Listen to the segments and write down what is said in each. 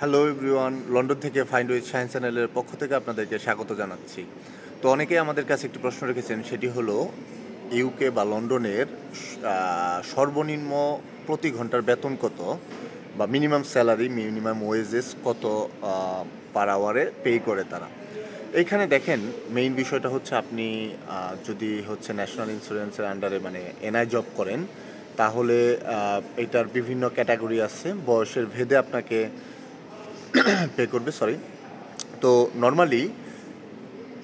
Hello everyone, London থেকে find with science চ্যানেলের পক্ষ থেকে আপনাদেরকে স্বাগত জানাচ্ছি। তো অনেকেই আমাদের কাছে একটি প্রশ্ন রেখেছেন, সেটি হলো ইউকে বা লন্ডনের সর্বনিম্ন প্রতি ঘন্টার বেতন কত, বা মিনিমাম স্যালারি, মিনিমাম ওয়েজেস কত পার আওয়ারে পে করে তারা। এইখানে দেখেন, মেইন বিষয়টা হচ্ছে আপনি যদি হচ্ছে ন্যাশনাল ইন্স্যুরেন্সের আন্ডারে মানে এনআই জব করেন, তাহলে এটার বিভিন্ন ক্যাটাগরি আছে, বয়সের ভেদে আপনাকে পে করবে। তো নর্মালি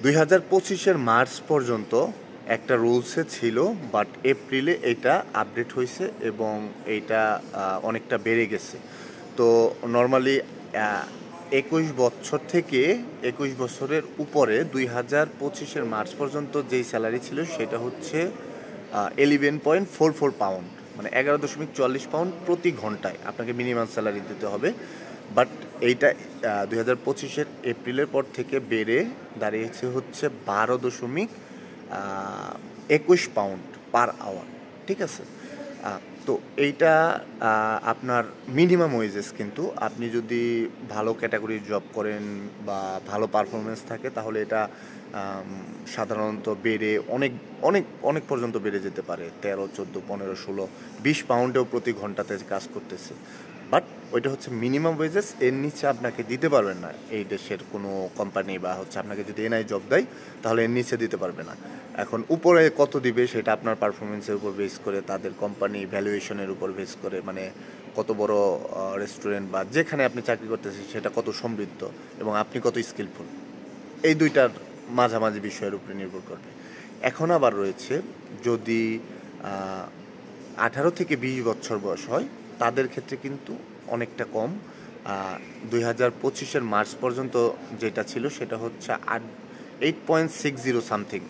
2025-এর মার্চ পর্যন্ত একটা রুলসে ছিল, বাট এপ্রিলে এটা আপডেট হয়েছে এবং এইটা অনেকটা বেড়ে গেছে। তো নর্মালি 21 বছর থেকে 21 বছরের উপরে 2025-এর মার্চ পর্যন্ত যেই স্যালারি ছিল সেটা হচ্ছে 11.44 পাউন্ড, মানে 11.44 পাউন্ড প্রতি ঘন্টায় আপনাকে মিনিমাম স্যালারি দিতে হবে। বাট এইটা 2025-এর এপ্রিলের পর থেকে বেড়ে দাঁড়িয়েছে হচ্ছে 12.21 পাউন্ড পার আওয়ার। ঠিক আছে। তো এইটা আপনার মিনিমাম ওয়েজেস, কিন্তু আপনি যদি ভালো ক্যাটাগরির জব করেন বা ভালো পারফরমেন্স থাকে তাহলে এটা সাধারণত বেড়ে অনেক অনেক অনেক পর্যন্ত বেড়ে যেতে পারে। 13, 14, 15, 16, 20 পাউন্ডেও প্রতি ঘন্টাতে কাজ করতেছে। বাট ওইটা হচ্ছে মিনিমাম ওয়েজেস, এর নিচে আপনাকে দিতে পারবেন না এই দেশের কোনো কোম্পানি, বা হচ্ছে আপনাকে যদি এনআই জব দেয় তাহলে এর নিচে দিতে পারবে না। এখন উপরে কত দিবে সেটা আপনার পারফরমেন্সের উপর বেস করে, তাদের কোম্পানি ভ্যালুয়েশনের উপর বেস করে, মানে কত বড় রেস্টুরেন্ট বা যেখানে আপনি চাকরি করতেছেন সেটা কত সমৃদ্ধ এবং আপনি কত স্কিলফুল, এই দুইটার মাঝামাঝি বিষয়ের উপরে নির্ভর করবে। এখন আবার রয়েছে, যদি 18 থেকে 20 বছর বয়স হয় তাদের ক্ষেত্রে কিন্তু অনেকটা কম। 2025-এর মার্চ পর্যন্ত যেটা ছিল সেটা হচ্ছে 8.60 সামথিং,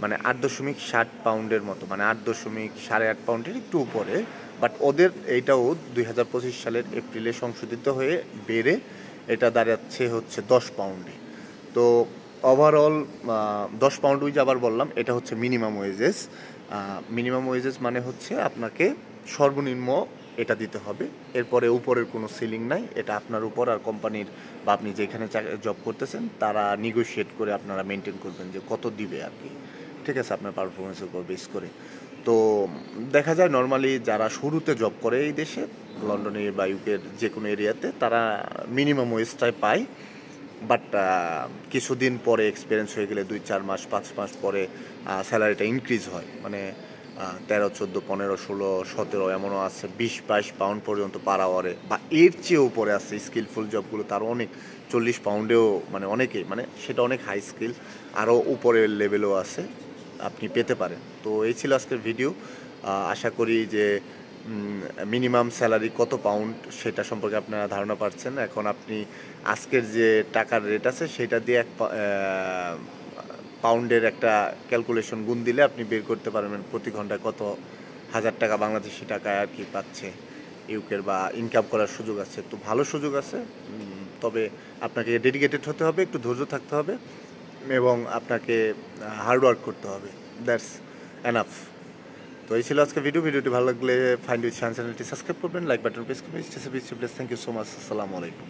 মানে 8.60 পাউন্ডের মতো, মানে 8.8.5 পাউন্ডের একটু উপরে। বাট ওদের এইটাও 2025 সালের এপ্রিলে সংশোধিত হয়ে বেড়ে এটা দাঁড়াচ্ছে হচ্ছে 10 পাউন্ডে। তো ওভারঅল 10 পাউন্ড উইজ আবার বললাম, এটা হচ্ছে মিনিমাম ওয়েজেস। মিনিমাম ওয়েজেস মানে হচ্ছে আপনাকে সর্বনিম্ন এটা দিতে হবে, এরপরে উপরের কোনো সিলিং নাই। এটা আপনার উপর আর কোম্পানির বা আপনি যেখানে জব করতেছেন তারা নিগোশিয়েট করে আপনারা মেনটেন করবেন যে কত দিবে আর কি। ঠিক আছে, আপনার পারফরমেন্সের উপর বেস করে। তো দেখা যায় নর্মালি যারা শুরুতে জব করে এই দেশে, লন্ডনে বা ইউকের যে কোনো এরিয়াতে, তারা মিনিমাম ওয়েজটাই পায়। বাট কিছুদিন পরে এক্সপিরিয়েন্স হয়ে গেলে 2-4 মাস 5 মাস পরে স্যালারিটা ইনক্রিজ হয়, মানে 13, 14, 15, 16, 17, এমনও আছে 20-22 পাউন্ড পর্যন্ত পার আওয়ারে, বা এর চেয়েও উপরে আছে। স্কিলফুল জবগুলো তার অনেক 40 পাউন্ডেও, মানে অনেকেই, মানে সেটা অনেক হাই স্কিল, আরও উপরের লেভেলও আছে, আপনি পেতে পারেন। তো এই ছিল আজকের ভিডিও। আশা করি যে মিনিমাম স্যালারি কত পাউন্ড সেটা সম্পর্কে আপনারা ধারণা পাচ্ছেন। এখন আপনি আজকের যে টাকার রেট আছে সেটা দিয়ে পাউন্ডের একটা ক্যালকুলেশন গুণ দিলে আপনি বের করতে পারবেন প্রতি ঘন্টায় কত হাজার টাকা বাংলাদেশি টাকায় আর কি পাচ্ছে ইউকের, বা ইনকাম করার সুযোগ আছে। তো ভালো সুযোগ আছে, তবে আপনাকে ডেডিকেটেড হতে হবে, একটু ধৈর্য থাকতে হবে এবং আপনাকে হার্ডওয়ার্ক করতে হবে। That's enough. তো এই ছিল আজকে ভিডিওটি ভালো লাগলে ফাইন্ড উইথ সায়েন্স চ্যানেলটি সাবস্ক্রাইব করবেন, লাইক বাটন প্রেস করবেন। Thank you so much. আসসালামু আলাইকুম।